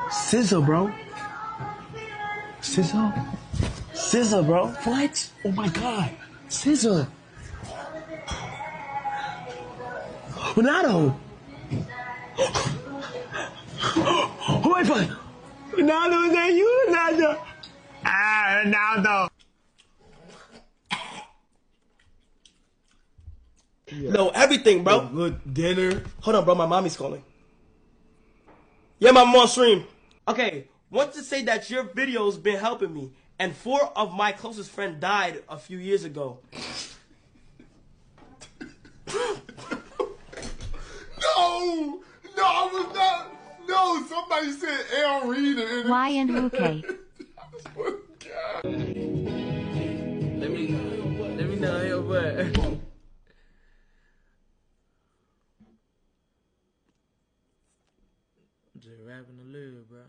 SZA, bro. SZA? SZA, bro. What? Oh my God. SZA. Ronaldo. Wait, but Ronaldo, is that you, Ronaldo? Ah, Ronaldo. Yeah. No, everything, bro. Good dinner. Hold on, bro. My mommy's calling. Yeah, my mom on stream. Okay, want to say that your video's been helping me, and 4 of my closest friends died a few years ago. No, I was not. No, somebody said L. Reed. Why and who K? Let me know your butt. I'm just rapping a little, bro.